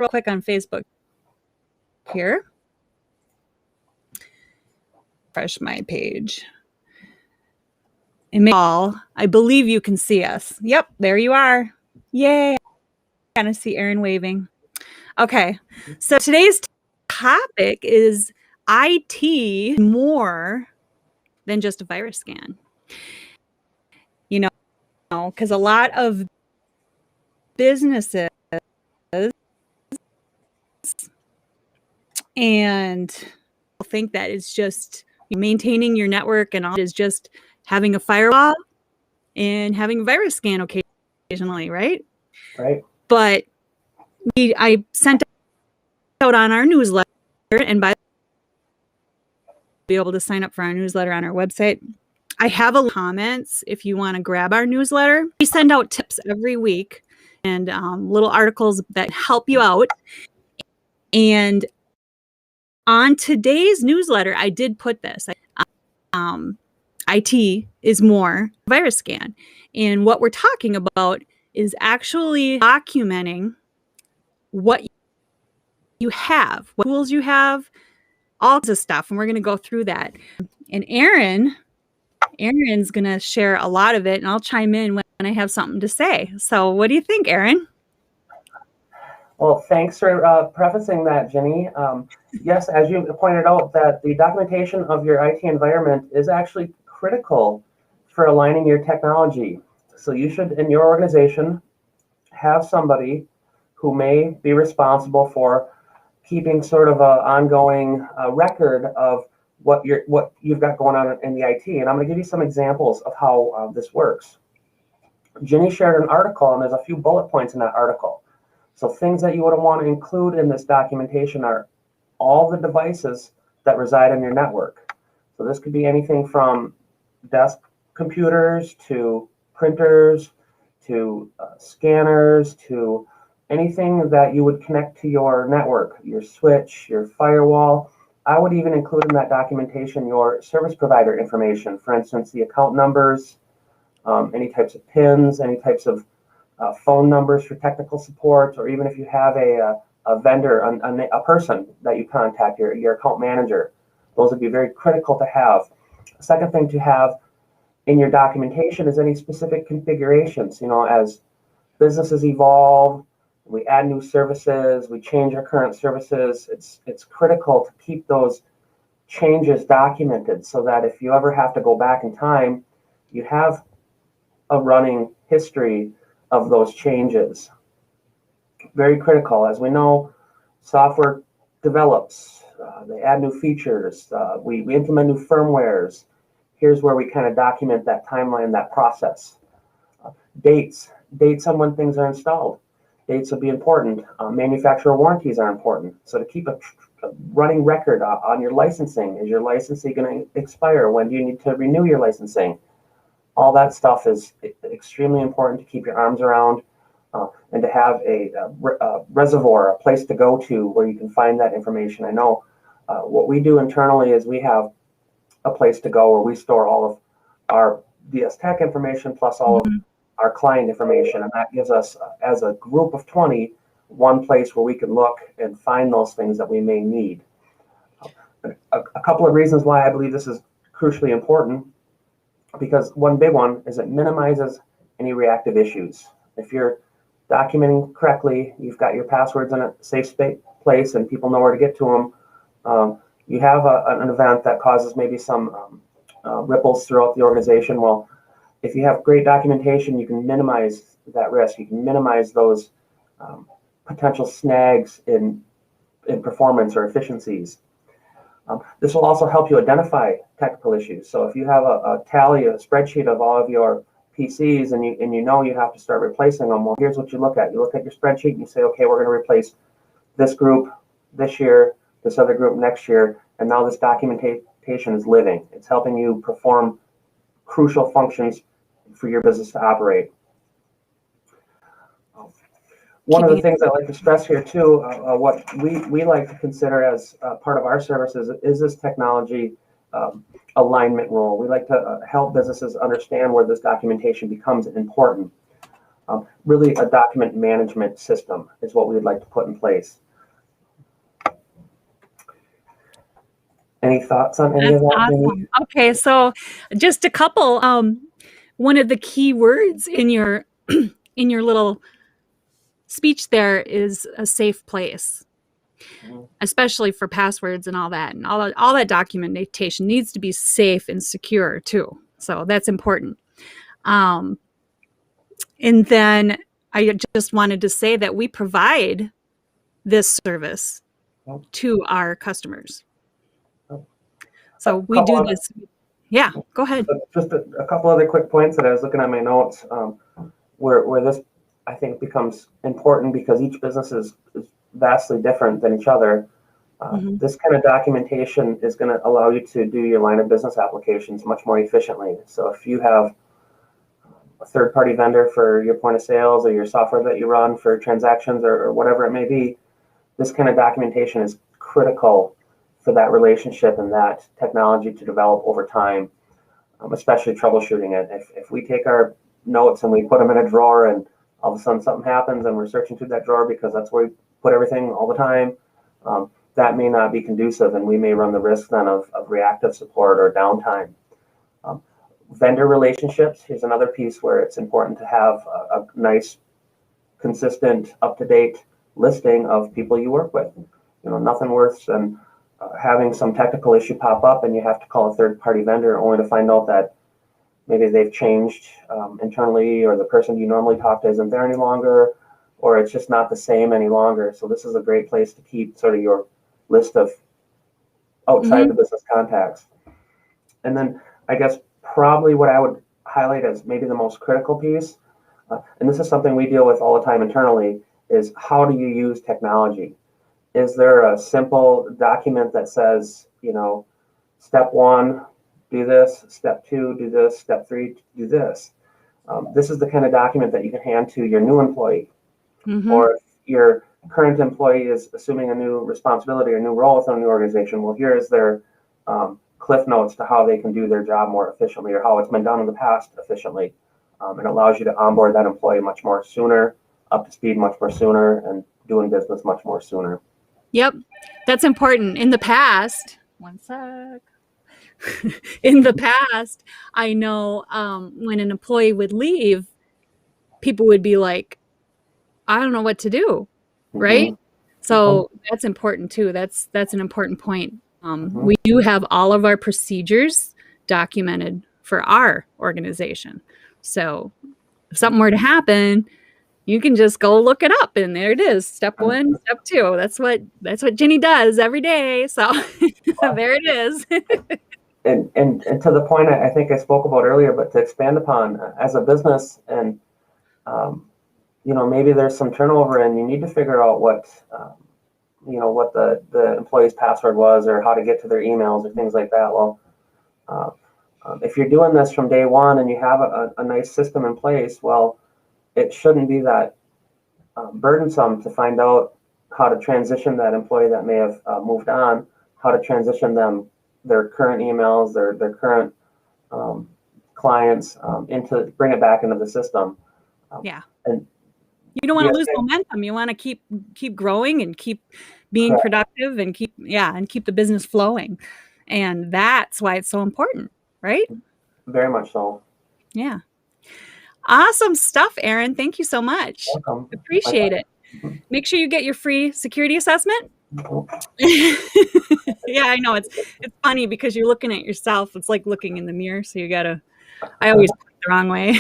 real quick on Facebook here. Refresh my page. I believe you can see us. Yep, there you are. Yay. I kind of see Erin waving. Okay, so today's topic is IT more than just a virus scan. You know, because a lot of businesses and think that it's just maintaining your network and all is just having a firewall and having a virus scan occasionally, right? Right. But I sent out on our newsletter, and by be able to sign up for our newsletter on our website. I have a comments if you want to grab our newsletter. We send out tips every week and little articles that help you out. And on today's newsletter, I did put this. IT is more virus scan. And what we're talking about is actually documenting what you have, what tools you have, all kinds of stuff. And we're going to go through that. And Erin's going to share a lot of it, and I'll chime in when I have something to say. So what do you think, Erin? Well, thanks for prefacing that, Jenny. Yes, as you pointed out, that the documentation of your IT environment is actually critical for aligning your technology. So you should, in your organization, have somebody who may be responsible for keeping sort of an ongoing record of what you've got going on in the IT. And I'm going to give you some examples of how this works. Jenny shared an article, and there's a few bullet points in that article. So things that you would want to include in this documentation are all the devices that reside in your network. So this could be anything from desk computers to printers to scanners to anything that you would connect to your network, your switch, your firewall. I would even include in that documentation your service provider information, for instance, the account numbers, any types of PINs, any types of phone numbers for technical support, or even if you have a vendor, a person that you contact, your account manager. Those would be very critical to have. The second thing to have in your documentation is any specific configurations. You know, as businesses evolve, we add new services, we change our current services, it's critical to keep those changes documented so that if you ever have to go back in time, you have a running history of those changes. Very critical. As we know, software develops, they add new features, we implement new firmwares. Here's where we kind of document that timeline, that process. Dates on when things are installed. Dates will be important. Manufacturer warranties are important. So to keep a running record on your licensing, is your licensing going to expire? When do you need to renew your licensing? All that stuff is extremely important to keep your arms around and to have a reservoir, a place to go to where you can find that information. I know what we do internally is we have a place to go where we store all of our DS Tech information plus all of our client information, and that gives us, as a group of 20, one place where we can look and find those things that we may need. A couple of reasons why I believe this is crucially important, because one big one is it minimizes any reactive issues. If you're documenting correctly, you've got your passwords in a safe place and people know where to get to them, you have an event that causes maybe some ripples throughout the organization. Well, if you have great documentation, you can minimize that risk. You can minimize those potential snags in performance or efficiencies. This will also help you identify technical issues. So if you have a tally, a spreadsheet of all of your PCs and you know you have to start replacing them, well, here's what you look at. You look at your spreadsheet and you say, okay, we're going to replace this group this year, this other group next year, and now this documentation is living. It's helping you perform crucial functions for your business to operate. One of the things I like to stress here too, what we like to consider as part of our services is this technology alignment role. We like to help businesses understand where this documentation becomes important. Really, a document management system is what we would like to put in place. Any thoughts on any of that? Awesome. Okay, so just a couple. One of the key words in your in your little speech there is a safe place, especially for passwords and all that, and all that documentation needs to be safe and secure too. So that's important. And then I just wanted to say that we provide this service to our customers. So we do this. Yeah, go ahead. Just a couple other quick points that I was looking at my notes, where this, I think, becomes important because each business is vastly different than each other. This kind of documentation is going to allow you to do your line of business applications much more efficiently. So if you have a third-party vendor for your point of sales or your software that you run for transactions or whatever it may be, this kind of documentation is critical for that relationship and that technology to develop over time, especially troubleshooting it. If we take our notes and we put them in a drawer and all of a sudden something happens and we're searching through that drawer because that's where we put everything all the time, that may not be conducive, and we may run the risk then of reactive support or downtime. Vendor relationships, here's another piece where it's important to have a nice, consistent, up-to-date listing of people you work with. Nothing worse than having some technical issue pop up and you have to call a third-party vendor only to find out that maybe they've changed internally, or the person you normally talk to isn't there any longer, or it's just not the same any longer. So this is a great place to keep sort of your list of outside the business contacts. And then I guess probably what I would highlight as maybe the most critical piece, and this is something we deal with all the time internally, is how do you use technology? Is there a simple document that says, step 1, do this, step 2, do this, step 3, do this? This is the kind of document that you can hand to your new employee. Or if your current employee is assuming a new responsibility or new role within a new organization, well, here's their cliff notes to how they can do their job more efficiently, or how it's been done in the past efficiently. It allows you to onboard that employee much more sooner, up to speed much more sooner, and doing business much more sooner. Yep, that's important. In the past, one sec. In the past, I know when an employee would leave, people would be like, I don't know what to do, right? So that's important too. That's an important point. We do have all of our procedures documented for our organization. So if something were to happen, you can just go look it up, and there it is. Step 1, step 2. That's what Ginny does every day. So there it is. And to the point I think I spoke about earlier, but to expand upon, as a business, and maybe there's some turnover and you need to figure out what what the employee's password was, or how to get to their emails or things like that. Well, if you're doing this from day one and you have a nice system in place, well, it shouldn't be that burdensome to find out how to transition that employee that may have moved on, how to transition their current emails, their current clients bring it back into the system. And you don't want to lose momentum. You want to keep growing and keep being productive and keep the business flowing. And that's why it's so important, right? Very much so. Yeah. Awesome stuff, Aaron. Thank you so much. Welcome. Appreciate it. Make sure you get your free security assessment. Yeah, I know. It's funny because you're looking at yourself. It's like looking in the mirror. So I always put it the wrong way.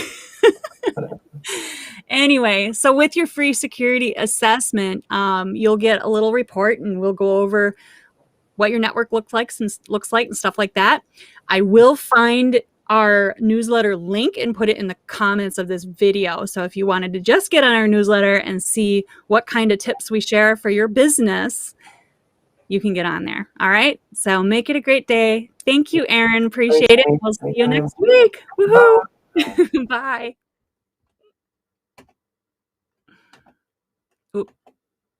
Anyway, so with your free security assessment, you'll get a little report, and we'll go over what your network looks like and stuff like that. I will find our newsletter link and put it in the comments of this video. So if you wanted to just get on our newsletter and see what kind of tips we share for your business, you can get on there. All right. So make it a great day. Thank you, Aaron. Appreciate it. We'll see you next week. Woohoo! Bye.